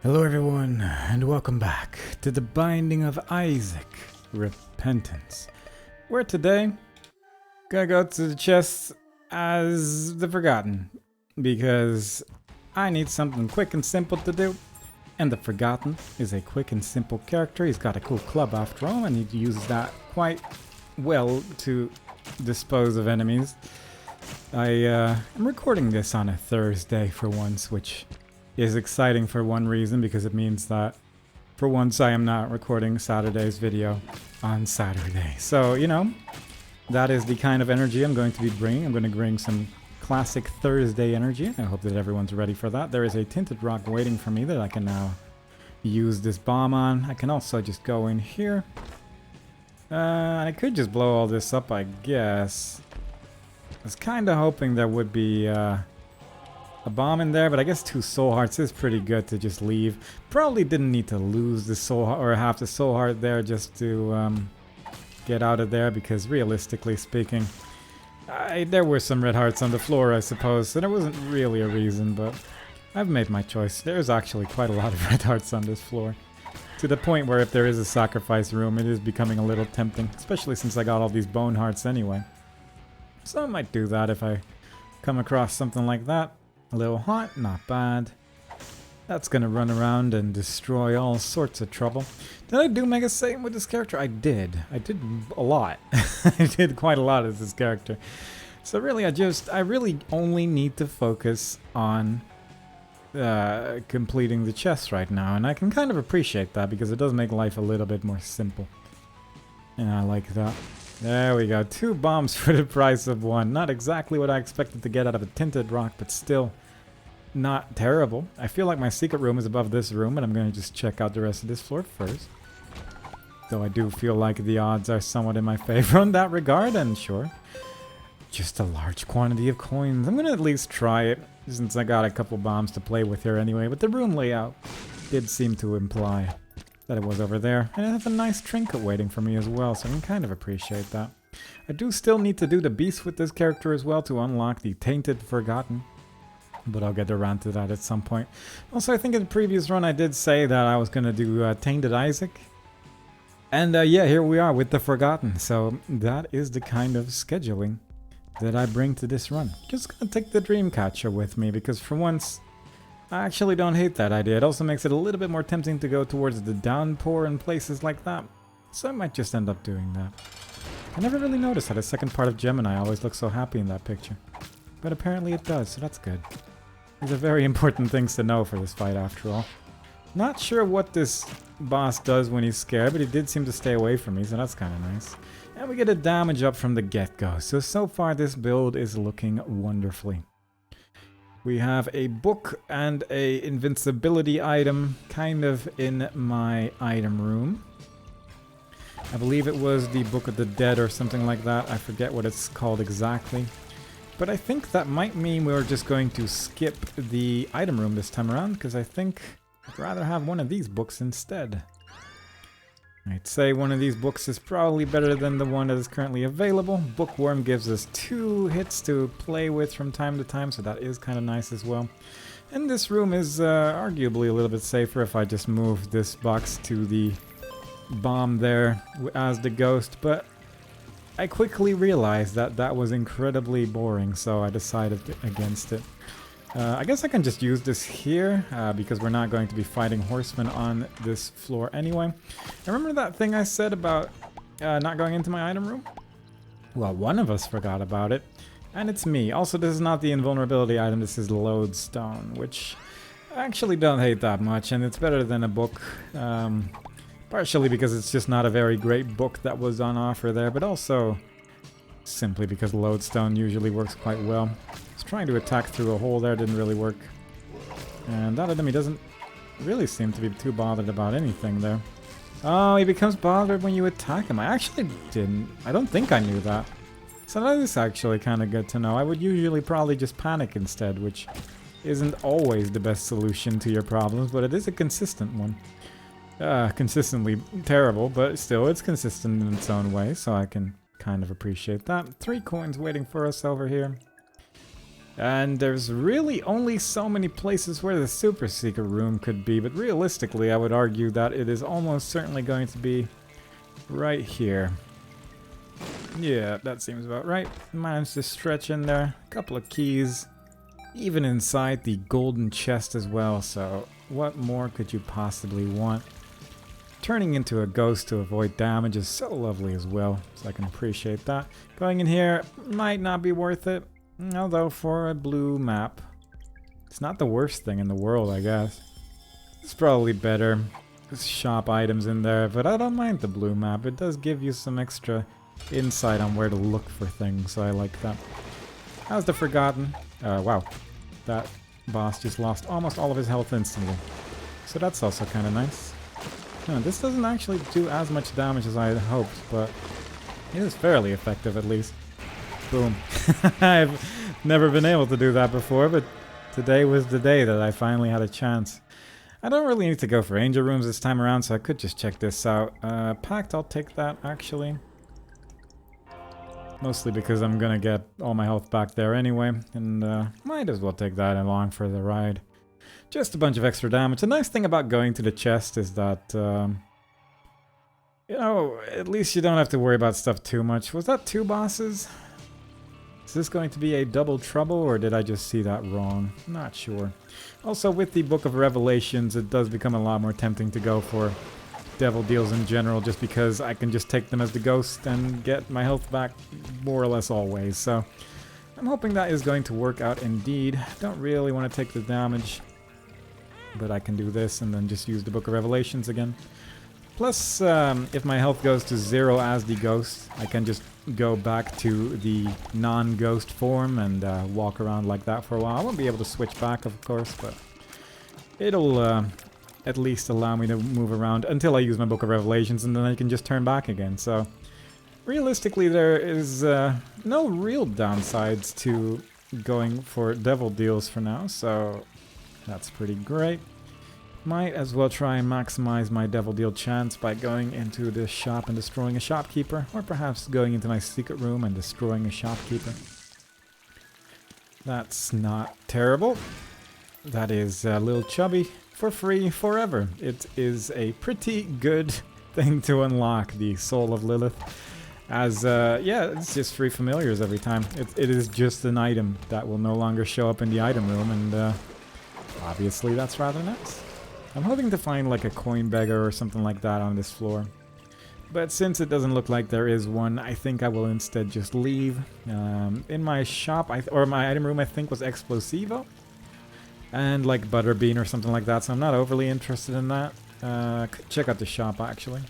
Hello everyone, and welcome back to the Binding of Isaac, Repentance, where today, gonna go to the chest as the Forgotten, because I need something quick and simple to do, and the Forgotten is a quick and simple character. He's got a cool club after all, and he uses that quite well to dispose of enemies. I am recording this on a Thursday for once, which is exciting for one reason, because it means that for once I am not recording Saturday's video on Saturday. So, you know, that is the kind of energy I'm going to be bringing. I'm going to bring some classic Thursday energy. I hope that everyone's ready for that. There is a tinted rock waiting for me that I can now use this bomb on. I can also just go in here. I could just blow all this up, I guess. I was kind of hoping there would be a bomb in there, but I guess 2 soul hearts is pretty good to just leave. Probably didn't need to lose the soul or half the soul heart there just to get out of there, because realistically speaking, there were some red hearts on the floor, I suppose, so there wasn't really a reason, but I've made my choice. There's actually quite a lot of red hearts on this floor, to the point where if there is a sacrifice room, it is becoming a little tempting, especially since I got all these bone hearts anyway. So I might do that if I come across something like that. A little hot, not bad. That's gonna run around and destroy all sorts of trouble. Did I do Mega Satan with this character? I did. I did a lot. I did quite a lot as this character. So really, I really only need to focus on completing the chest right now. And I can kind of appreciate that, because it does make life a little bit more simple. And I like that. There we go. 2 bombs for the price of 1. Not exactly what I expected to get out of a tinted rock, but still not terrible. I feel like my secret room is above this room, and I'm going to just check out the rest of this floor first. Though I do feel like the odds are somewhat in my favor in that regard, and sure. Just a large quantity of coins. I'm going to at least try it, since I got a couple bombs to play with here anyway. But the room layout did seem to imply that it was over there. And I have a nice trinket waiting for me as well, so I can kind of appreciate that. I do still need to do the beast with this character as well to unlock the Tainted Forgotten, but I'll get around to that at some point. Also, I think in the previous run I did say that I was going to do Tainted Isaac. And yeah, here we are with the Forgotten. So that is the kind of scheduling that I bring to this run. Just going to take the Dreamcatcher with me, because for once I actually don't hate that idea. It also makes it a little bit more tempting to go towards the downpour and places like that. So I might just end up doing that. I never really noticed that a second part of Gemini always looks so happy in that picture. But apparently it does, so that's good. These are very important things to know for this fight after all. Not sure what this boss does when he's scared, but he did seem to stay away from me, so that's kind of nice. And we get a damage up from the get-go. So far this build is looking wonderfully. We have a book and a invincibility item kind of in my item room. I believe it was the Book of the Dead or something like that. I forget what it's called exactly. But I think that might mean we're just going to skip the item room this time around, because I think I'd rather have one of these books instead. I'd say one of these books is probably better than the one that is currently available. Bookworm gives us 2 hits to play with from time to time, so that is kind of nice as well. And this room is arguably a little bit safer if I just move this box to the bomb there as the ghost, but I quickly realized that that was incredibly boring, so I decided against it. I guess I can just use this here, because we're not going to be fighting horsemen on this floor anyway. Remember that thing I said about not going into my item room? Well, one of us forgot about it, and it's me. Also, this is not the invulnerability item, this is Lodestone, which I actually don't hate that much, and it's better than a book. Partially because it's just not a very great book that was on offer there, but also simply because Lodestone usually works quite well. I was trying to attack through a hole there, didn't really work. And that enemy doesn't really seem to be too bothered about anything there. Oh, he becomes bothered when you attack him. I actually didn't. I don't think I knew that. So that is actually kind of good to know. I would usually probably just panic instead, which isn't always the best solution to your problems, but it is a consistent one. Consistently terrible, but still it's consistent in its own way, so I can kind of appreciate that. 3 coins waiting for us over here. And there's really only so many places where the super secret room could be, but realistically I would argue that it is almost certainly going to be right here. Yeah, that seems about right. Managed to stretch in there. A couple of keys. Even inside the golden chest as well, so what more could you possibly want? Turning into a ghost to avoid damage is so lovely as well, so I can appreciate that. Going in here might not be worth it, although for a blue map, it's not the worst thing in the world, I guess. It's probably better. There's shop items in there, but I don't mind the blue map. It does give you some extra insight on where to look for things, so I like that. How's the Forgotten? Wow. That boss just lost almost all of his health instantly. So that's also kind of nice. This doesn't actually do as much damage as I had hoped, but it is fairly effective at least. Boom. I've never been able to do that before, but today was the day that I finally had a chance. I don't really need to go for angel rooms this time around, so I could just check this out. Pact, I'll take that actually. Mostly because I'm gonna get all my health back there anyway, and might as well take that along for the ride. Just a bunch of extra damage. The nice thing about going to the chest is that, you know, at least you don't have to worry about stuff too much. Was that 2 bosses? Is this going to be a double trouble, or did I just see that wrong? Not sure. Also, with the Book of Revelations, it does become a lot more tempting to go for devil deals in general, just because I can just take them as the ghost and get my health back more or less always. So I'm hoping that is going to work out indeed. Don't really want to take the damage, but I can do this and then just use the Book of Revelations again. Plus, if my health goes to 0 as the ghost, I can just go back to the non-ghost form and walk around like that for a while. I won't be able to switch back, of course, but it'll at least allow me to move around until I use my Book of Revelations, and then I can just turn back again. So, realistically, there is no real downsides to going for devil deals for now, so that's pretty great. Might as well try and maximize my devil deal chance by going into the shop and destroying a shopkeeper, or perhaps going into my secret room and destroying a shopkeeper. That's not terrible. That is a little chubby for free forever. It is a pretty good thing to unlock, the Soul of Lilith. As, yeah, it's just free familiars every time. It is just an item that will no longer show up in the item room, and obviously that's rather nice. I'm hoping to find like a coin beggar or something like that on this floor. But since it doesn't look like there is one, I think I will instead just leave. In my shop, or my item room, I think was Explosivo. And like Butterbean or something like that, so I'm not overly interested in that. Could check out the shop actually.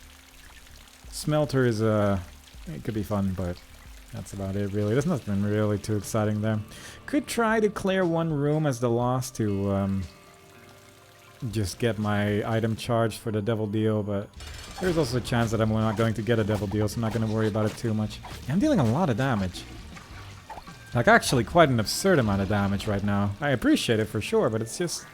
Smelter is, it could be fun, but that's about it really. There's nothing really too exciting there. Could try to clear one room as the loss to, just get my item charged for the devil deal, but there's also a chance that I'm not going to get a devil deal, so I'm not going to worry about it too much. I'm dealing a lot of damage. Like, actually quite an absurd amount of damage right now. I appreciate it for sure, but it's just...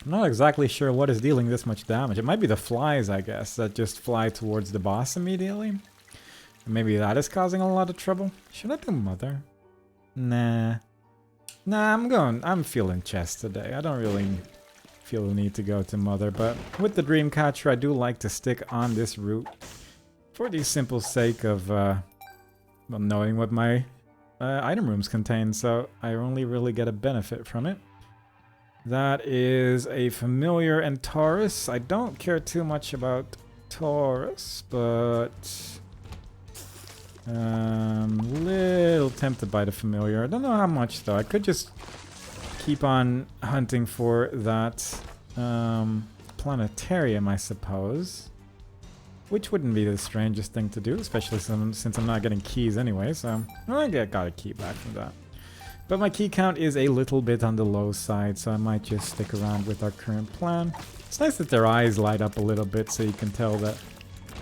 I'm not exactly sure what is dealing this much damage. It might be the flies, I guess, that just fly towards the boss immediately. Maybe that is causing a lot of trouble. Should I do Mother? Nah. Nah, I'm feeling chest today. I don't really feel the need to go to Mother, but with the Dreamcatcher, I do like to stick on this route for the simple sake of well, knowing what my item rooms contain, so I only really get a benefit from it. That is a familiar and Taurus. I don't care too much about Taurus, but little tempted by the familiar. I don't know how much though. I could just keep on hunting for that planetarium, I suppose. Which wouldn't be the strangest thing to do, especially since I'm not getting keys anyway, so I got a key back from that. But my key count is a little bit on the low side, so I might just stick around with our current plan. It's nice that their eyes light up a little bit so you can tell that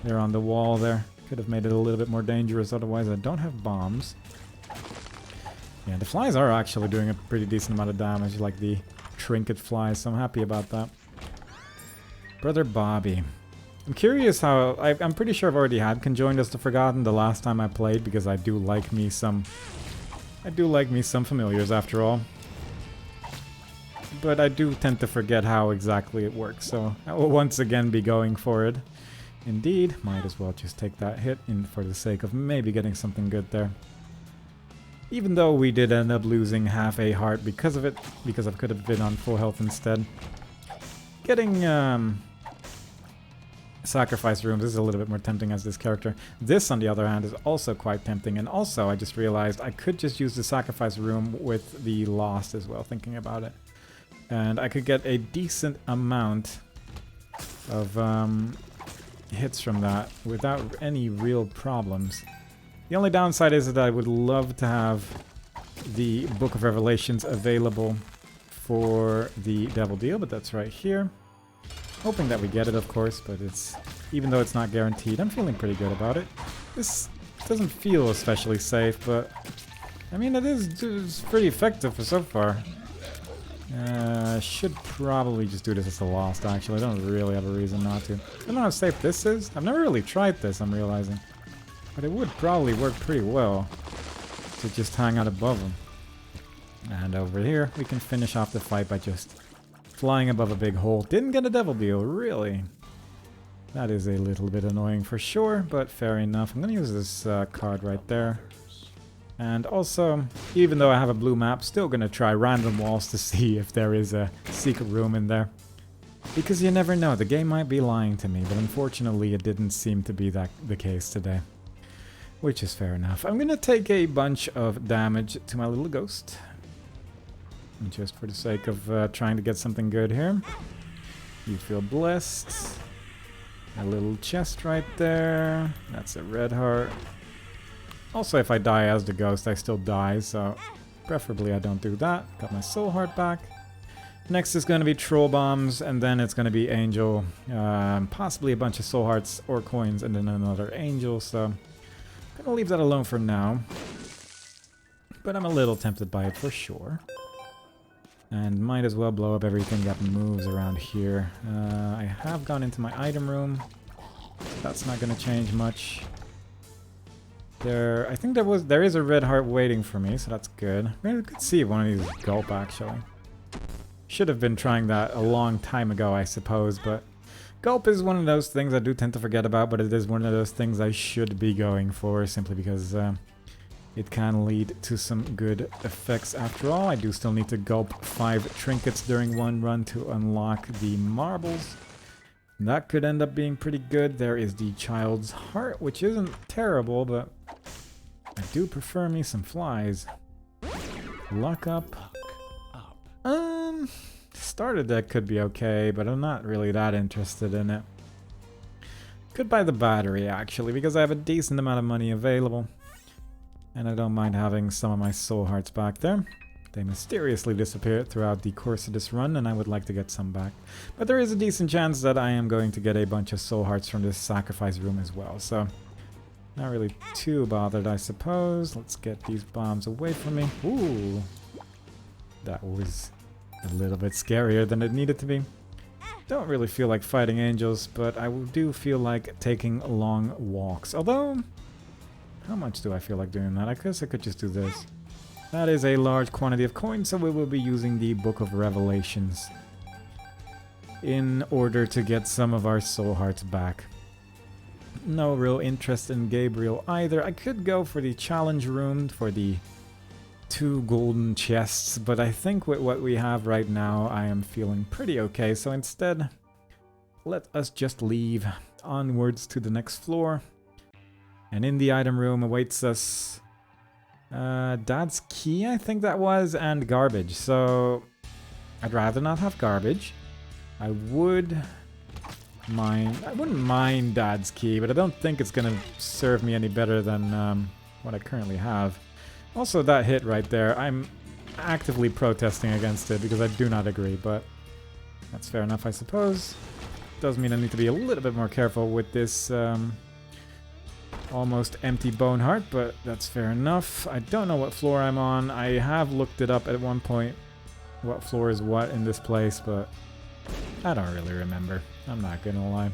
they're on the wall there. Could have made it a little bit more dangerous, otherwise I don't have bombs. Yeah, the flies are actually doing a pretty decent amount of damage, like the trinket flies, so I'm happy about that. Brother Bobby. I'm curious how... I'm pretty sure I've already had Conjoined as the Forgotten the last time I played, because I do like me some I do like me some familiars after all. But I do tend to forget how exactly it works, so I will once again be going for it. Indeed, might as well just take that hit in for the sake of maybe getting something good there. Even though we did end up losing half a heart because of it, because I could have been on full health instead. Getting sacrifice rooms is a little bit more tempting as this character. This, on the other hand, is also quite tempting, and also I just realized I could just use the sacrifice room with the Lost as well, thinking about it. And I could get a decent amount of hits from that without any real problems. The only downside is that I would love to have the Book of Revelations available for the Devil Deal, but that's right here. Hoping that we get it, of course, but it's, even though it's not guaranteed, I'm feeling pretty good about it. This doesn't feel especially safe, but I mean, it's pretty effective for so far. Should probably just do this as a Lost, actually. I don't really have a reason not to. I don't know how safe this is. I've never really tried this, I'm realizing. But it would probably work pretty well to just hang out above them. And over here, we can finish off the fight by just flying above a big hole. Didn't get a Devil Deal, really. That is a little bit annoying for sure, but fair enough. I'm gonna use this card right there. And also, even though I have a blue map, still gonna try random walls to see if there is a secret room in there. Because you never know, the game might be lying to me, but unfortunately it didn't seem to be the case today. Which is fair enough. I'm gonna take a bunch of damage to my little ghost. And just for the sake of trying to get something good here. You feel blessed. A little chest right there. That's a red heart. Also, if I die as the ghost, I still die, so preferably I don't do that. Got my soul heart back. Next is going to be troll bombs, and then it's going to be angel. Possibly a bunch of soul hearts or coins, and then another angel, so I'm going to leave that alone for now. But I'm a little tempted by it for sure. And might as well blow up everything that moves around here. I have gone into my item room. That's not going to change much. I think there is a red heart waiting for me, so that's good. Maybe we could see one of these gulp, actually. Should have been trying that a long time ago, I suppose, but gulp is one of those things I do tend to forget about, but it is one of those things I should be going for, simply because it can lead to some good effects after all. I do still need to gulp 5 trinkets during one run to unlock the marbles. That could end up being pretty good. There is the Child's Heart, which isn't terrible, but I do prefer me some flies. Luck up. Starter deck could be okay, but I'm not really that interested in it. Could buy the battery, actually, because I have a decent amount of money available. And I don't mind having some of my soul hearts back there. They mysteriously disappeared throughout the course of this run, and I would like to get some back. But there is a decent chance that I am going to get a bunch of soul hearts from this sacrifice room as well, so not really too bothered, I suppose. Let's get these bombs away from me. Ooh, that was a little bit scarier than it needed to be. Don't really feel like fighting angels, but I do feel like taking long walks. Although, how much do I feel like doing that? I guess I could just do this. That is a large quantity of coins, so we will be using the Book of Revelations in order to get some of our soul hearts back. No real interest in Gabriel either. I could go for the challenge room for the 2 golden chests, but I think with what we have right now, I am feeling pretty okay. So instead, let us just leave onwards to the next floor. And in the item room awaits us Dad's Key, I think that was, and garbage. So I'd rather not have garbage. I wouldn't mind Dad's Key, but I don't think it's gonna serve me any better than what I currently have. Also, that hit right there, I'm actively protesting against it because I do not agree, but that's fair enough, I suppose. Does mean I need to be a little bit more careful with this almost empty bone heart, but that's fair enough. I don't know what floor I'm on. I have looked it up at one point, what floor is what in this place, but I don't really remember. I'm not gonna lie.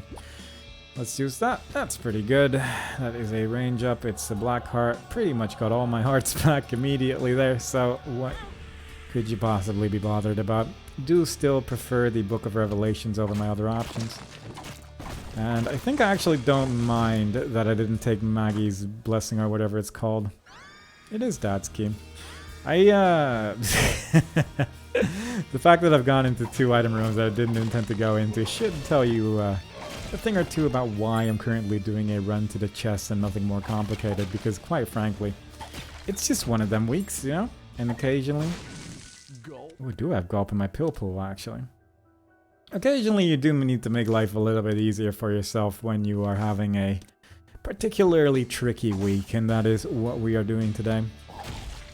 Let's use that. That's pretty good. That is a range up. It's a black heart. Pretty much got all my hearts back immediately there. So what could you possibly be bothered about? Do still prefer the Book of Revelations over my other options. And I think I actually don't mind that I didn't take Maggie's Blessing or whatever it's called. It is Dad's Key. The fact that I've gone into 2 item rooms that I didn't intend to go into should tell you a thing or two about why I'm currently doing a run to the chest and nothing more complicated, because quite frankly, it's just one of them weeks, you know? And occasionally... We do have Gulp in my pill pool, actually. Occasionally you do need to make life a little bit easier for yourself when you are having a particularly tricky week, and that is what we are doing today.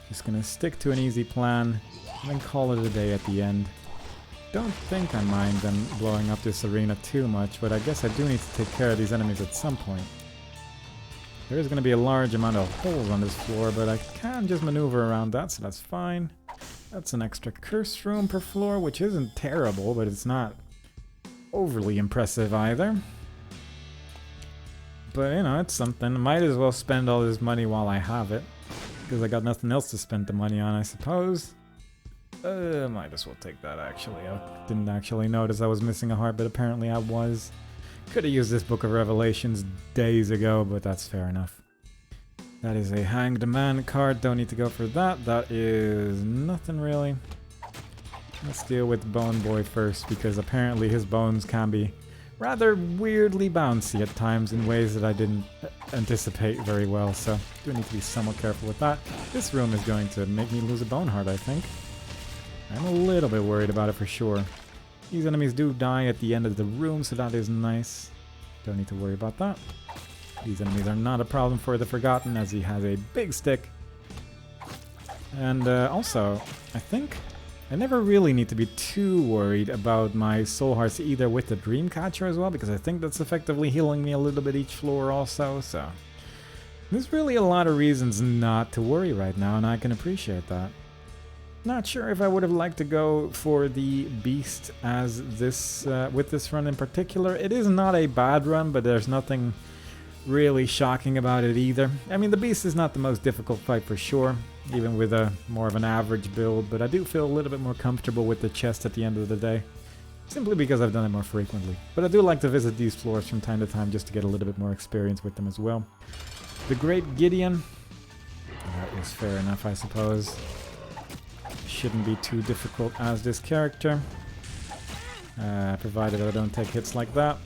Just gonna stick to an easy plan and then call it a day at the end. Don't think I mind them blowing up this arena too much, but I guess I do need to take care of these enemies at some point. There is going to be a large amount of holes on this floor, but I can just maneuver around that, so that's fine. That's an extra curse room per floor, which isn't terrible, but it's not overly impressive either. But, you know, it's something. Might as well spend all this money while I have it, because I got nothing else to spend the money on, I suppose. Might as well take that, actually. I didn't actually notice I was missing a heart, but apparently I was. Could have used this Book of Revelations days ago, but that's fair enough. That is a Hanged Man card. Don't need to go for that. That is nothing really. Let's deal with Bone Boy first, because apparently his bones can be rather weirdly bouncy at times in ways that I didn't anticipate very well, so do need to be somewhat careful with that. This room is going to make me lose a bone heart, I think. I'm a little bit worried about it for sure. These enemies do die at the end of the room, so that is nice. Don't need to worry about that. These enemies are not a problem for the Forgotten, as he has a big stick. And also, I think I never really need to be too worried about my soul hearts either with the Dreamcatcher as well, because I think that's effectively healing me a little bit each floor also, so... There's really a lot of reasons not to worry right now, and I can appreciate that. Not sure if I would have liked to go for the Beast as this with this run in particular. It is not a bad run, but there's nothing really shocking about it either. I mean, the Beast is not the most difficult fight for sure, even with a more of an average build, but I do feel a little bit more comfortable with the chest at the end of the day, simply because I've done it more frequently. But I do like to visit these floors from time to time just to get a little bit more experience with them as well. The Great Gideon, that is fair enough, I suppose. Shouldn't be too difficult as this character, provided I don't take hits like that.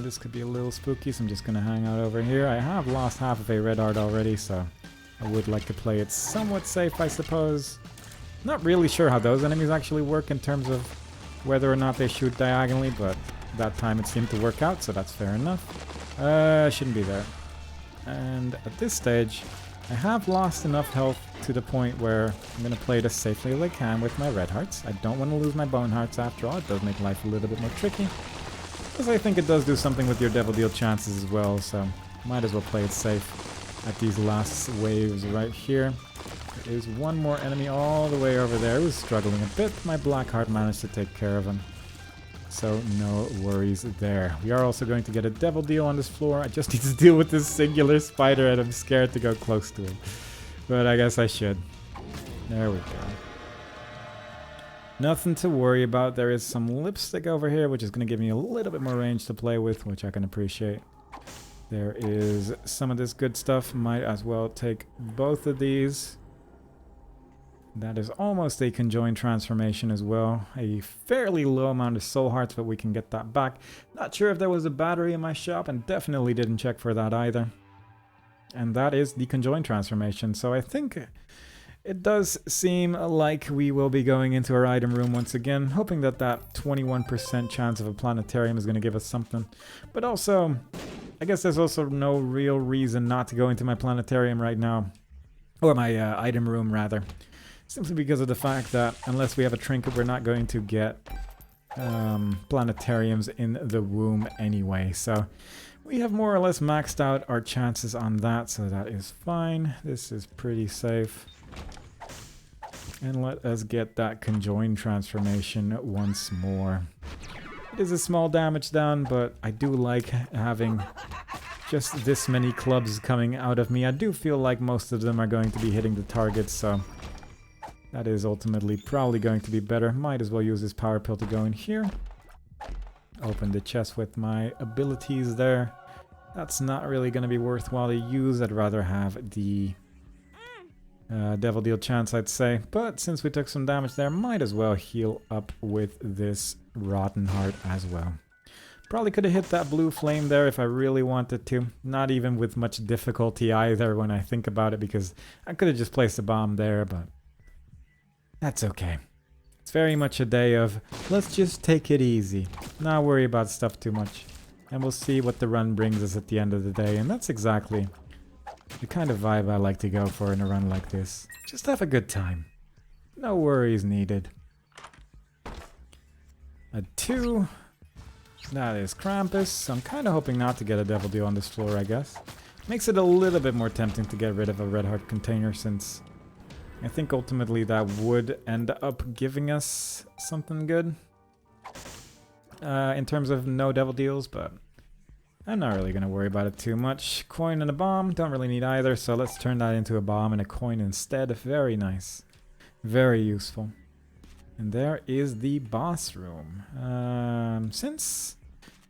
This could be a little spooky, so I'm just gonna hang out over here. I have lost half of a red heart already, so I would like to play it somewhat safe, I suppose. Not really sure how those enemies actually work in terms of whether or not they shoot diagonally, but that time it seemed to work out, so that's fair enough. Shouldn't be there. And at this stage, I have lost enough health to the point where I'm going to play it as safely as I can with my red hearts. I don't want to lose my bone hearts after all. It does make life a little bit more tricky. Because I think it does do something with your Devil Deal chances as well, so might as well play it safe at these last waves right here. There is one more enemy all the way over there who's struggling a bit. My black heart managed to take care of him, so no worries there. We are also going to get a Devil Deal on this floor. I just need to deal with this singular spider and I'm scared to go close to him. But I guess I should. There we go. Nothing to worry about. There is some lipstick over here, which is going to give me a little bit more range to play with, which I can appreciate. There is some of this good stuff. Might as well take both of these. That is almost a conjoined transformation as well. A fairly low amount of soul hearts, but we can get that back. Not sure if there was a battery in my shop, and definitely didn't check for that either. And that is the conjoined transformation. So I think it does seem like we will be going into our item room once again, hoping that that 21% chance of a planetarium is going to give us something. But also, I guess there's also no real reason not to go into my planetarium right now. Or my item room, rather. Simply because of the fact that unless we have a trinket, we're not going to get planetariums in the womb anyway. So we have more or less maxed out our chances on that, so that is fine. This is pretty safe. And let us get that conjoined transformation once more. It is a small damage down, but I do like having just this many clubs coming out of me. I do feel like most of them are going to be hitting the target, so that is ultimately probably going to be better. Might as well use this power pill to go in here. Open the chest with my abilities there. That's not really going to be worthwhile to use. I'd rather have the Devil Deal chance, I'd say. But since we took some damage there, might as well heal up with this Rotten Heart as well. Probably could have hit that blue flame there if I really wanted to. Not even with much difficulty either when I think about it, because I could have just placed a bomb there, but that's okay. It's very much a day of, let's just take it easy. Not worry about stuff too much. And we'll see what the run brings us at the end of the day. And that's exactly the kind of vibe I like to go for in a run like this. Just have a good time. No worries needed. A 2. That is Krampus. I'm kind of hoping not to get a Devil Deal on this floor, I guess. Makes it a little bit more tempting to get rid of a Red Heart container, since I think ultimately that would end up giving us something good in terms of no Devil Deals, but I'm not really going to worry about it too much. Coin and a bomb, don't really need either, so let's turn that into a bomb and a coin instead. Very nice. Very useful. And there is the boss room. Since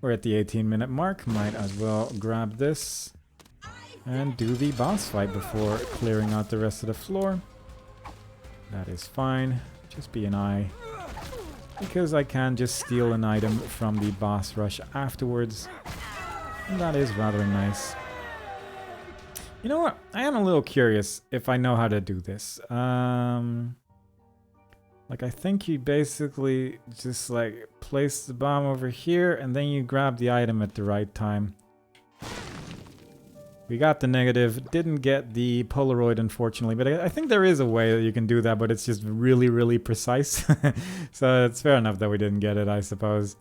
we're at the 18-minute mark, might as well grab this and do the boss fight before clearing out the rest of the floor. That is fine. Just be an eye, because I can just steal an item from the boss rush afterwards. And that is rather nice. You know what? I am a little curious if I know how to do this. Like, I think you basically just like place the bomb over here and then you grab the item at the right time. We got the negative, didn't get the Polaroid unfortunately, but I think there is a way that you can do that, but it's just really, really precise. So it's fair enough that we didn't get it, I suppose.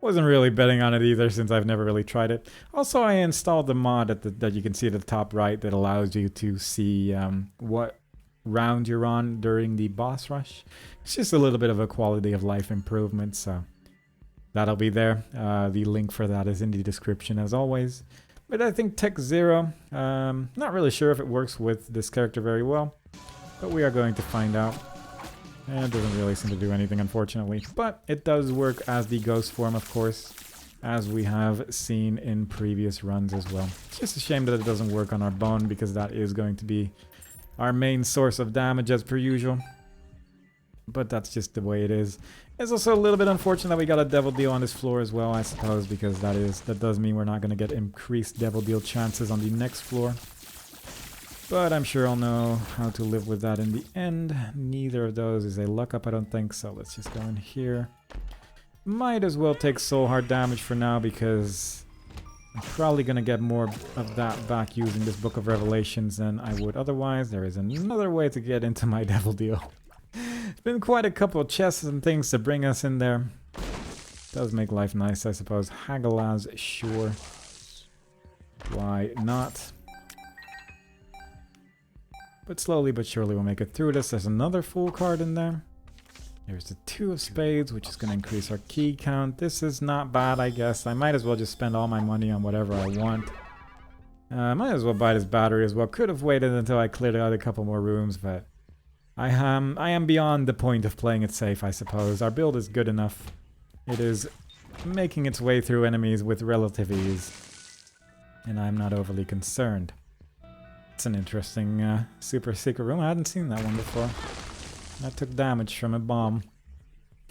Wasn't really betting on it either, since I've never really tried it. Also, I installed the mod that you can see at the top right that allows you to see what round you're on during the boss rush. It's just a little bit of a quality of life improvement, so that'll be there. The link for that is in the description as always. But I think Tech Zero, not really sure if it works with this character very well, but we are going to find out. And it doesn't really seem to do anything, unfortunately. But it does work as the ghost form, of course, as we have seen in previous runs as well. It's just a shame that it doesn't work on our bone, because that is going to be our main source of damage as per usual. But that's just the way it is. It's also a little bit unfortunate that we got a Devil Deal on this floor as well, I suppose, because that does mean we're not going to get increased Devil Deal chances on the next floor. But I'm sure I'll know how to live with that in the end. Neither of those is a luck up, I don't think, so let's just go in here. Might as well take Soul Heart damage for now, because I'm probably going to get more of that back using this Book of Revelations than I would otherwise. There is another way to get into my Devil Deal. It's been quite a couple of chests and things to bring us in there. Does make life nice, I suppose. Hagalaz, sure. Why not? But slowly but surely we'll make it through this. There's another full card in there. There's the 2 of spades, which is going to increase our key count. This is not bad, I guess. I might as well just spend all my money on whatever I want. Might as well buy this battery as well. Could have waited until I cleared out a couple more rooms, but I am beyond the point of playing it safe, I suppose. Our build is good enough. It is making its way through enemies with relative ease, and I'm not overly concerned. It's an interesting super secret room. I hadn't seen that one before. I took damage from a bomb.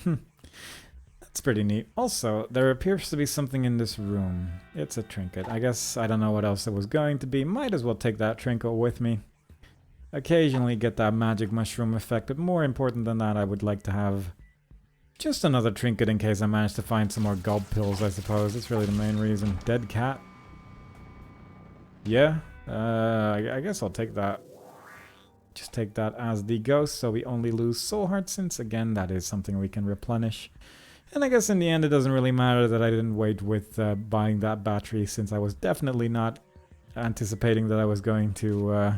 That's pretty neat. Also, there appears to be something in this room. It's a trinket. I guess I don't know what else it was going to be. Might as well take that trinket with me. Occasionally get that magic mushroom effect, but more important than that, I would like to have just another trinket in case I manage to find some more gulp pills, I suppose. That's really the main reason. Dead cat. Yeah. I guess I'll take that. Just take that as the ghost, so we only lose soul hearts, since again that is something we can replenish. And I guess in the end it doesn't really matter that I didn't wait with buying that battery, since I was definitely not anticipating that I was going to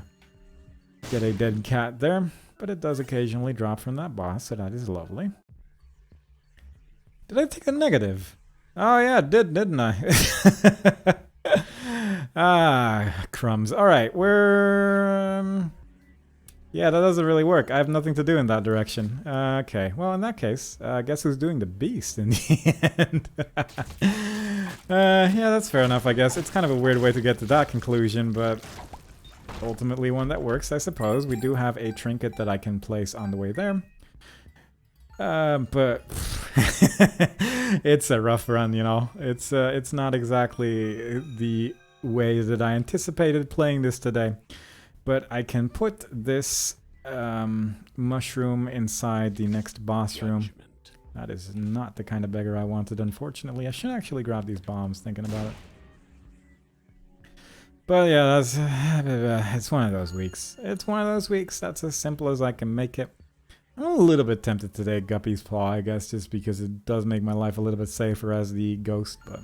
get a dead cat there. But it does occasionally drop from that boss, so that is lovely. Did I take a negative? Oh yeah, didn't I? Ah, crumbs. Alright, we're... yeah, that doesn't really work. I have nothing to do in that direction. Okay, well in that case, guess who's doing the beast in the end? Yeah, that's fair enough, I guess. It's kind of a weird way to get to that conclusion, but ultimately one that works, I suppose. We do have a trinket that I can place on the way there. But it's a rough run, you know. It's not exactly the way that I anticipated playing this today. But I can put this mushroom inside the next boss room. That is not the kind of beggar I wanted, unfortunately. I should actually grab these bombs, thinking about it. But yeah, that's it's one of those weeks. It's one of those weeks. That's as simple as I can make it. I'm a little bit tempted to take Guppy's Paw, I guess, just because it does make my life a little bit safer as the ghost, but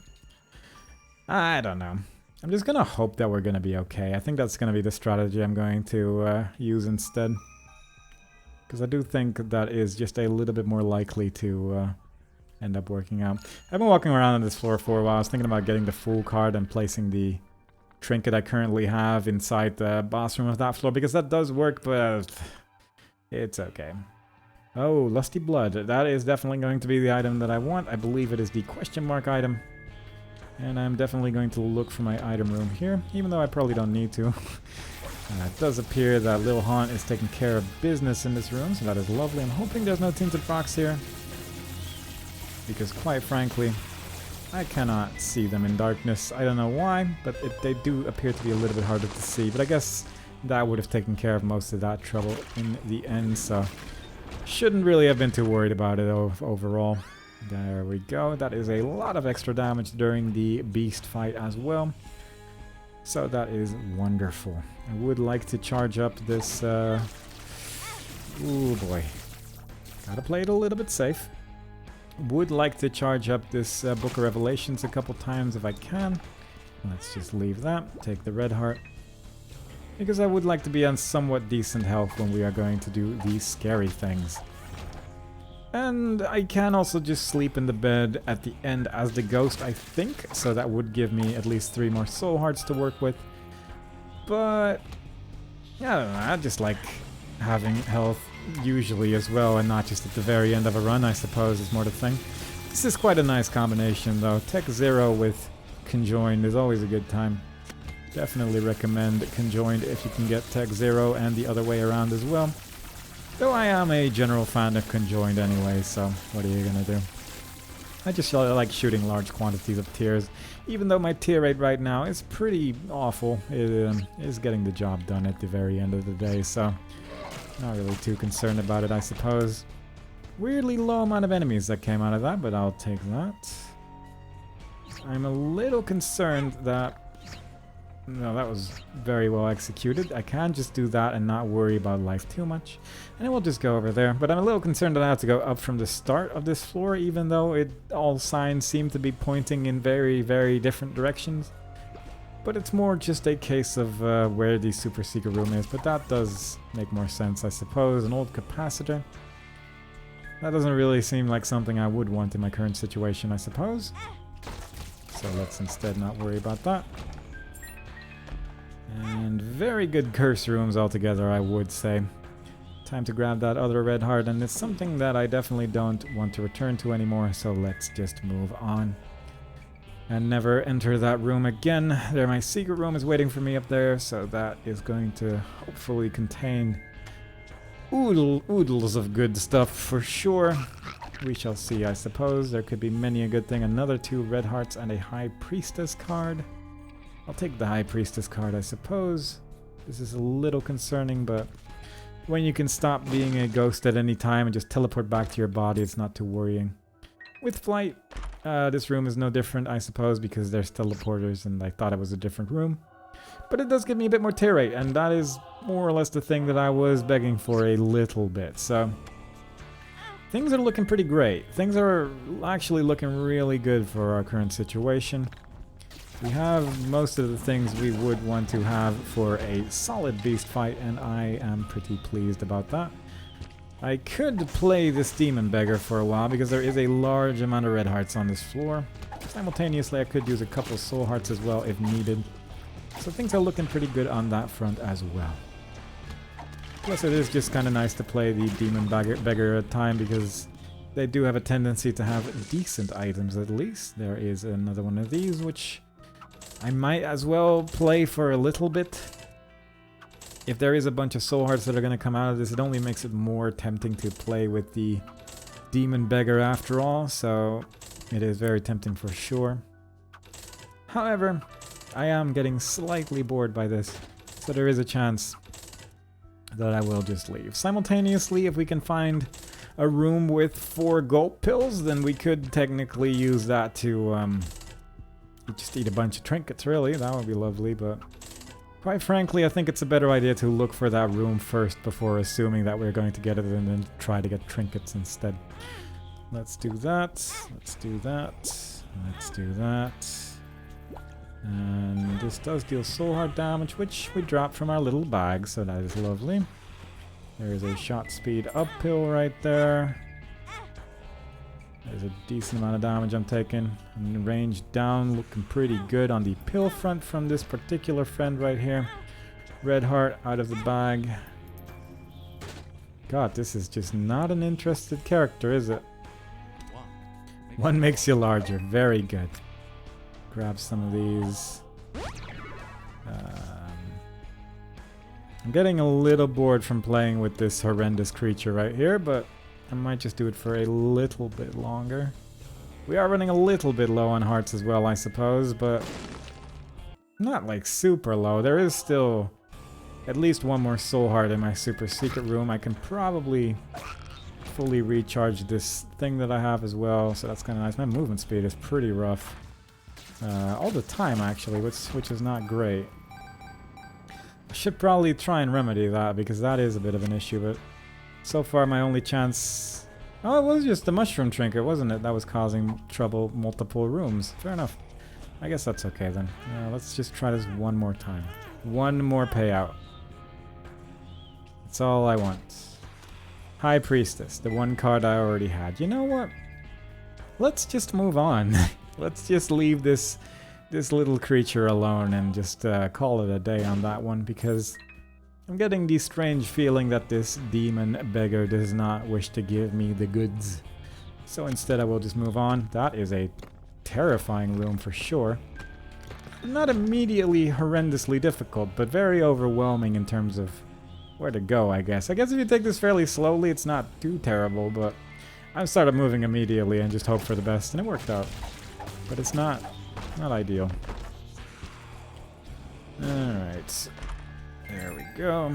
I don't know. I'm just gonna hope that we're gonna be okay. I think that's gonna be the strategy I'm going to use instead. Because I do think that is just a little bit more likely to end up working out. I've been walking around on this floor for a while. I was thinking about getting the full card and placing the trinket I currently have inside the boss room of that floor, because that does work, but it's okay. Oh, Lusty Blood. That is definitely going to be the item that I want. I believe it is the question mark item. And I'm definitely going to look for my item room here, even though I probably don't need to. It does appear that Lil Haunt is taking care of business in this room, so that is lovely. I'm hoping there's no Tinted Rocks here, because quite frankly, I cannot see them in darkness. I don't know why, but they do appear to be a little bit harder to see. But I guess that would have taken care of most of that trouble in the end, so shouldn't really have been too worried about it overall. There we go. That is a lot of extra damage during the beast fight as well. So that is wonderful. I would like to charge up this... ooh boy. Gotta play it a little bit safe. Would like to charge up this Book of Revelations a couple times if I can. Let's just leave that. Take the red heart. Because I would like to be on somewhat decent health when we are going to do these scary things. And I can also just sleep in the bed at the end as the ghost, I think. So that would give me at least 3 more soul hearts to work with. But yeah, I don't know, I just like having health usually as well, and not just at the very end of a run, I suppose, is more the thing. This is quite a nice combination though. Tech Zero with Conjoined is always a good time. Definitely recommend Conjoined if you can get Tech Zero, and the other way around as well. Though I am a general fan of Conjoined anyway, so what are you gonna do? I just like shooting large quantities of tears, even though my tear rate right now is pretty awful. It is getting the job done at the very end of the day, so not really too concerned about it, I suppose. Weirdly low amount of enemies that came out of that, but I'll take that. I'm a little concerned that... no, that was very well executed. I can just do that and not worry about life too much. And we'll just go over there. But I'm a little concerned that I have to go up from the start of this floor, even though all signs seem to be pointing in very, very different directions. But it's more just a case of where the super secret room is. But that does make more sense, I suppose. An old capacitor. That doesn't really seem like something I would want in my current situation, I suppose. So let's instead not worry about that. And very good curse rooms altogether, I would say. Time to grab that other red heart, and it's something that I definitely don't want to return to anymore, so let's just move on. And never enter that room again. There, my secret room is waiting for me up there, so that is going to hopefully contain oodles of good stuff for sure. We shall see, I suppose. There could be many a good thing. Another 2 red hearts and a High Priestess card. I'll take the High Priestess card, I suppose. This is a little concerning, but when you can stop being a ghost at any time and just teleport back to your body, it's not too worrying. With flight, this room is no different, I suppose, because there's teleporters and I thought it was a different room. But it does give me a bit more tear rate, and that is more or less the thing that I was begging for a little bit, so... things are looking pretty great. Things are actually looking really good for our current situation. We have most of the things we would want to have for a solid beast fight, and I am pretty pleased about that. I could play this demon beggar for a while because there is a large amount of red hearts on this floor. Simultaneously, I could use a couple soul hearts as well if needed. So things are looking pretty good on that front as well. Plus, it is just kind of nice to play the Demon Beggar at time because they do have a tendency to have decent items at least. There is another one of these, which I might as well play for a little bit. If there is a bunch of soul hearts that are going to come out of this, it only makes it more tempting to play with the Demon Beggar after all, so it is very tempting for sure. However, I am getting slightly bored by this, so there is a chance that I will just leave. Simultaneously, if we can find a room with 4 gulp pills, then we could technically use that to just eat a bunch of trinkets, really. That would be lovely, but quite frankly, I think it's a better idea to look for that room first before assuming that we're going to get it and then try to get trinkets instead. Let's do that. Let's do that. Let's do that. And this does deal soul heart damage, which we dropped from our little bag, so that is lovely. There is a shot speed uphill right there. There's a decent amount of damage I'm taking. And range down, looking pretty good on the pill front from this particular friend right here. Red heart out of the bag. God, this is just not an interested character, is it? One makes you larger. Very good. Grab some of these. I'm getting a little bored from playing with this horrendous creature right here, but I might just do it for a little bit longer. We are running a little bit low on hearts as well, I suppose, but not like super low. There is still at least one more soul heart in my super secret room. I can probably fully recharge this thing that I have as well, so that's kind of nice. My movement speed is pretty rough. All the time, actually, which is not great. I should probably try and remedy that, because that is a bit of an issue, but so far my only chance... Oh, it was just the mushroom trinket, wasn't it? That was causing trouble multiple rooms. Fair enough. I guess that's okay then. Let's just try this one more time. One more payout. That's all I want. High Priestess, the one card I already had. You know what? Let's just move on. Let's just leave this little creature alone and just call it a day on that one, because I'm getting the strange feeling that this Demon Beggar does not wish to give me the goods. So instead I will just move on. That is a terrifying room for sure. Not immediately horrendously difficult, but very overwhelming in terms of where to go, I guess. I guess if you take this fairly slowly, it's not too terrible, but I started moving immediately and just hoped for the best, and it worked out. But it's not ideal. Alright. There we go.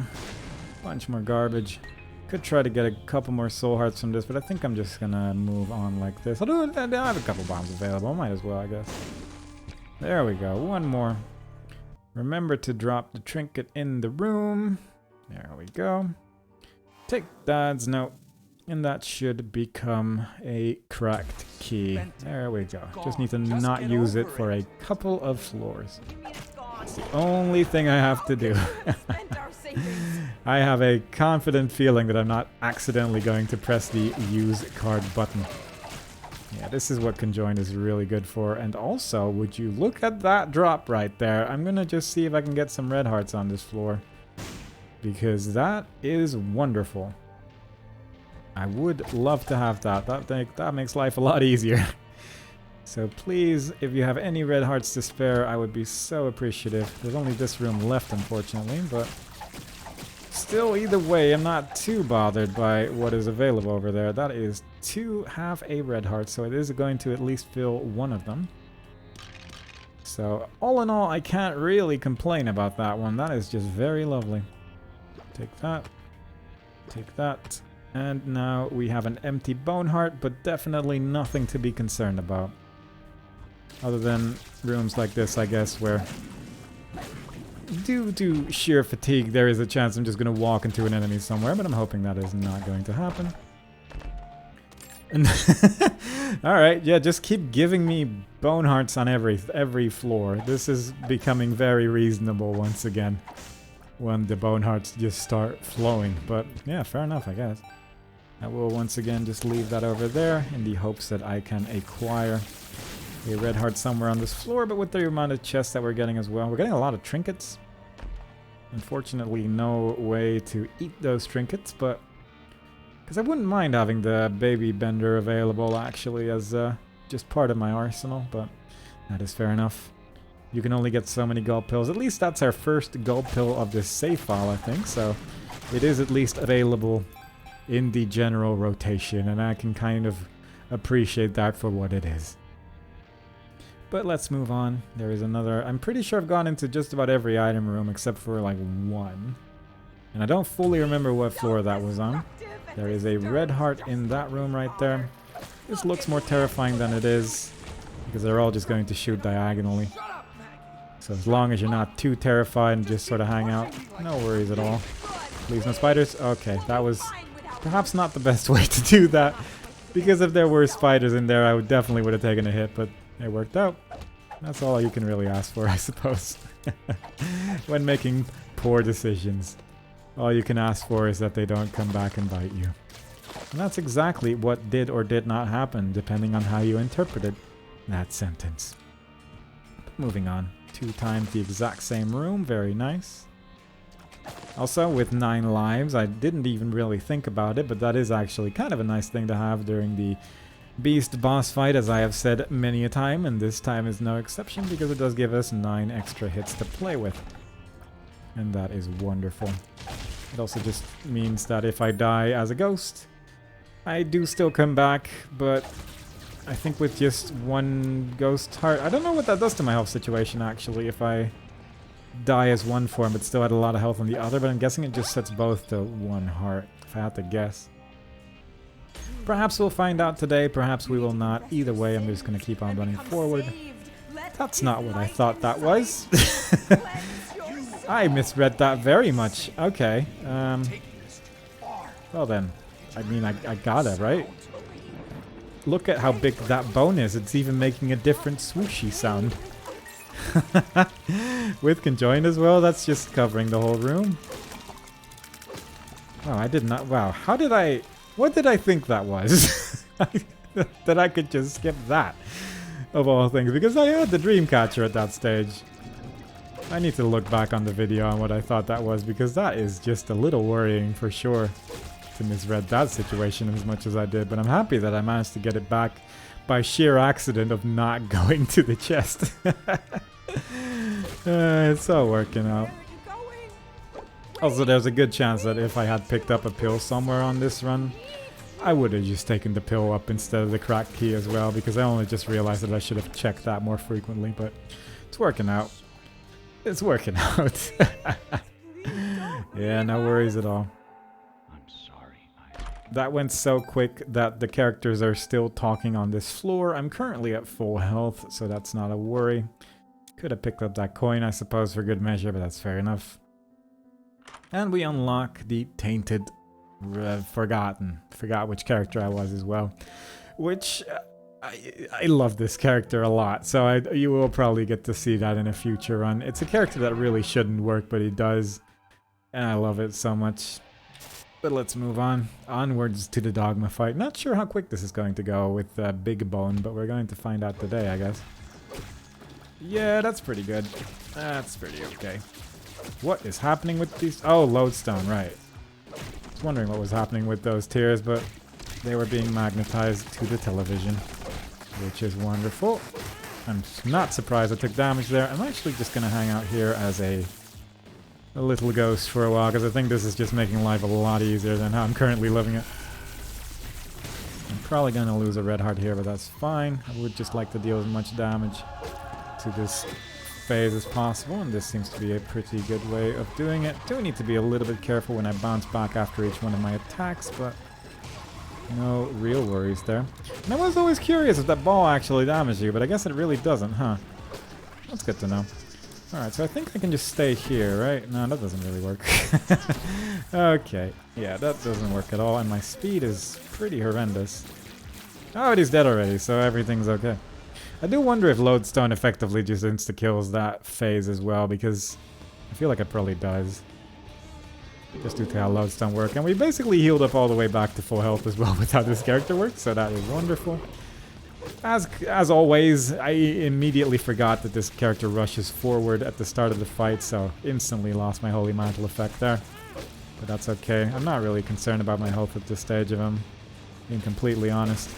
Bunch more garbage. Could try to get a couple more soul hearts from this, but I think I'm just gonna move on like this. I have a couple bombs available. Might as well, I guess. There we go. One more. Remember to drop the trinket in the room. There we go. Take Dad's note. And that should become a cracked key. There we go. Just need to not use it for a couple of floors. It's the only thing I have to do. I have a confident feeling that I'm not accidentally going to press the use card button. Yeah, this is what Conjoin is really good for. And also, would you look at that drop right there? I'm gonna just see if I can get some red hearts on this floor, because that is wonderful. I would love to have that. That makes life a lot easier. So please, if you have any red hearts to spare, I would be so appreciative. There's only this room left, unfortunately, but still, either way, I'm not too bothered by what is available over there. That is half a red heart, so it is going to at least fill one of them. So all in all, I can't really complain about that one. That is just very lovely. Take that. Take that. And now we have an empty bone heart, but definitely nothing to be concerned about. Other than rooms like this, I guess, where due to sheer fatigue, there is a chance I'm just going to walk into an enemy somewhere, but I'm hoping that is not going to happen. Alright, yeah, just keep giving me bone hearts on every floor. This is becoming very reasonable once again, when the bone hearts just start flowing. But yeah, fair enough, I guess. I will once again just leave that over there in the hopes that I can acquire A red heart somewhere on this floor, but with the amount of chests that we're getting as well. We're getting a lot of trinkets. Unfortunately, no way to eat those trinkets, but... because I wouldn't mind having the baby bender available, actually, as just part of my arsenal, but that is fair enough. You can only get so many gold pills. At least that's our first gold pill of this save file, I think, so... it is at least available in the general rotation, and I can kind of appreciate that for what it is. But let's move on. There is another... I'm pretty sure I've gone into just about every item room except for like one. And I don't fully remember what floor that was on. There is a red heart in that room right there. This looks more terrifying than it is, because they're all just going to shoot diagonally. So as long as you're not too terrified and just sort of hang out, no worries at all. Please, no spiders? Okay, that was perhaps not the best way to do that, because if there were spiders in there, I definitely would have taken a hit, but it worked out. That's all you can really ask for, I suppose. When making poor decisions, all you can ask for is that they don't come back and bite you. And that's exactly what did or did not happen, depending on how you interpreted that sentence. But moving on. 2 times the exact same room, very nice. Also, with 9 lives, I didn't even really think about it, but that is actually kind of a nice thing to have during the Beast boss fight, as I have said many a time, and this time is no exception, because it does give us 9 extra hits to play with. And that is wonderful. It also just means that if I die as a ghost, I do still come back, but I think with just 1 ghost heart... I don't know what that does to my health situation, actually, if I die as one form but still had a lot of health on the other, but I'm guessing it just sets both to 1 heart, if I had to guess. Perhaps we'll find out today, perhaps we will not. Either way, I'm just going to keep on running forward. That's not what I thought that was. I misread that very much. Okay. Well then, I mean, I got it, right? Look at how big that bone is. It's even making a different swooshy sound. With conjoined as well, that's just covering the whole room. Oh, I did not... wow, how did I... what did I think that was? That I could just skip that, of all things, because I had the Dreamcatcher at that stage. I need to look back on the video on what I thought that was, because that is just a little worrying for sure, to misread that situation as much as I did, but I'm happy that I managed to get it back by sheer accident of not going to the chest. It's all working out. Also, there's a good chance that if I had picked up a pill somewhere on this run, I would have just taken the pill up instead of the crack key as well, because I only just realized that I should have checked that more frequently, but it's working out. It's working out. Yeah, no worries at all. I'm sorry. That went so quick that the characters are still talking on this floor. I'm currently at full health, so that's not a worry. Could have picked up that coin, I suppose, for good measure, but that's fair enough. And we unlock the Tainted Forgot which character I was as well. Which, I love this character a lot, so you will probably get to see that in a future run. It's a character that really shouldn't work, but he does. And I love it so much. But let's move on. Onwards to the Dogma fight. Not sure how quick this is going to go with Big Bone, but we're going to find out today, I guess. Yeah, that's pretty good. That's pretty okay. What is happening with these? Oh, Lodestone, right. I was wondering what was happening with those tears, but they were being magnetized to the television, which is wonderful. I'm not surprised I took damage there. I'm actually just going to hang out here as a little ghost for a while, because I think this is just making life a lot easier than how I'm currently living it. I'm probably going to lose a red heart here, but that's fine. I would just like to deal as much damage to this phase as possible, and this seems to be a pretty good way of doing it. Do need to be a little bit careful when I bounce back after each one of my attacks, but no real worries there. And I was always curious if that ball actually damaged you, but I guess it really doesn't, huh? That's good to know. Alright, so I think I can just stay here, right? No, that doesn't really work. Okay, yeah, that doesn't work at all, and my speed is pretty horrendous. Oh, he's dead already, so everything's okay. I do wonder if Lodestone effectively just insta-kills that phase as well, because I feel like it probably does. Just due to how Lodestone work. And we basically healed up all the way back to full health as well with how this character works, so that is wonderful. As always, I immediately forgot that this character rushes forward at the start of the fight, so instantly lost my Holy Mantle effect there. But that's okay. I'm not really concerned about my health at this stage, if I'm being completely honest.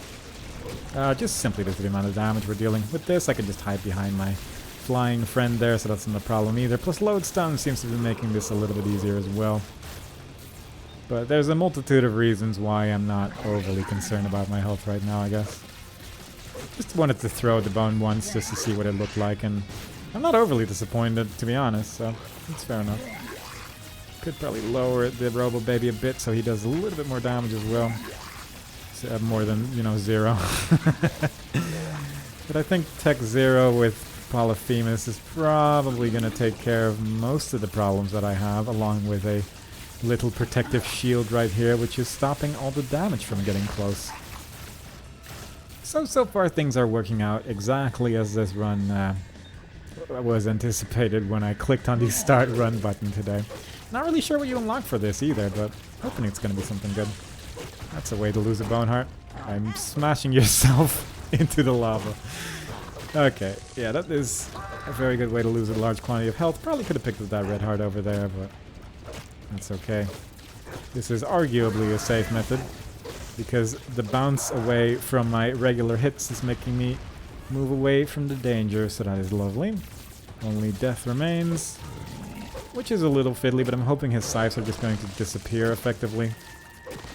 Just simply due to the amount of damage we're dealing. With this, I can just hide behind my flying friend there, so that's not a problem either. Plus, Lodestone seems to be making this a little bit easier as well. But there's a multitude of reasons why I'm not overly concerned about my health right now, I guess. Just wanted to throw the bone once just to see what it looked like, and I'm not overly disappointed, to be honest, so it's fair enough. Could probably lower the Robo Baby a bit so he does a little bit more damage as well. So, more than, 0. But I think Tech 0 with Polyphemus is probably going to take care of most of the problems that I have, along with a little protective shield right here, which is stopping all the damage from getting close. So far things are working out exactly as this run was anticipated when I clicked on the start run button today. Not really sure what you unlock for this either, but hoping it's going to be something good. That's a way to lose a bone heart. I'm smashing yourself into the lava. Okay, yeah, that is a very good way to lose a large quantity of health. Probably could have picked up that red heart over there, but that's okay. This is arguably a safe method, because the bounce away from my regular hits is making me move away from the danger, so that is lovely. Only death remains, which is a little fiddly, but I'm hoping his scythes are just going to disappear effectively.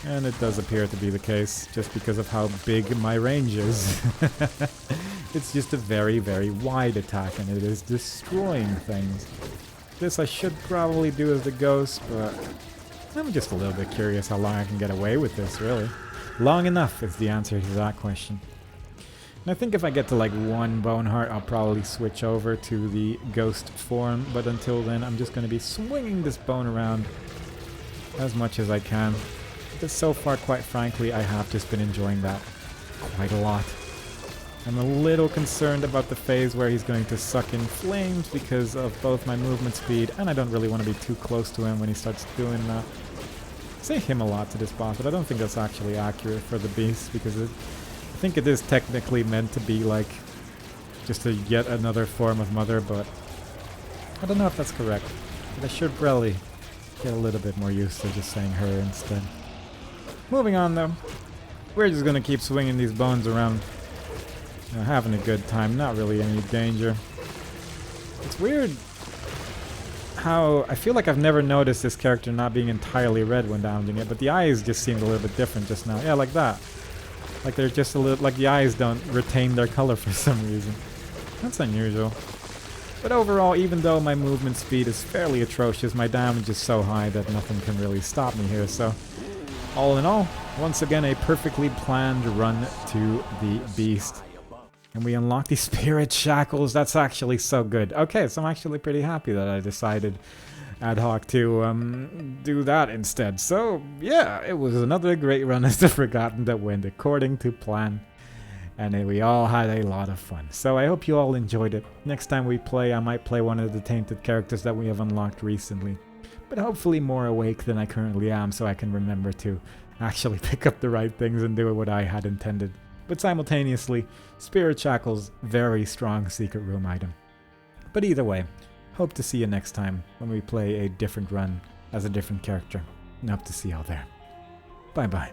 And it does appear to be the case, just because of how big my range is. It's just a very, very wide attack, and it is destroying things. This I should probably do as the ghost, but I'm just a little bit curious how long I can get away with this, really. Long enough is the answer to that question. And I think if I get to like 1 bone heart, I'll probably switch over to the ghost form, but until then I'm just going to be swinging this bone around as much as I can. Because so far, quite frankly, I have just been enjoying that quite a lot. I'm a little concerned about the phase where he's going to suck in flames because of both my movement speed, and I don't really want to be too close to him when he starts doing that. I say him a lot to this boss, but I don't think that's actually accurate for the beast, because I think it is technically meant to be like just a yet another form of mother, but I don't know if that's correct. But I should probably get a little bit more used to just saying her instead. Moving on though, we're just gonna keep swinging these bones around. Having a good time, not really any danger. It's weird how I feel like I've never noticed this character not being entirely red when damaging it, but the eyes just seemed a little bit different just now. Yeah, like that. Like they're just a little, like the eyes don't retain their color for some reason. That's unusual. But overall, even though my movement speed is fairly atrocious, my damage is so high that nothing can really stop me here, so all in all, once again a perfectly planned run to the beast. And we unlock the Spirit Shackles. That's actually so good. Okay, so I'm actually pretty happy that I decided ad hoc to do that instead. So, yeah, it was another great run as the Forgotten that went according to plan. And we all had a lot of fun. So I hope you all enjoyed it. Next time we play, I might play one of the tainted characters that we have unlocked recently. But hopefully more awake than I currently am, so I can remember to actually pick up the right things and do what I had intended. But simultaneously, Spirit Shackles, very strong secret room item. But either way, hope to see you next time when we play a different run as a different character. And hope to see y'all there. Bye bye.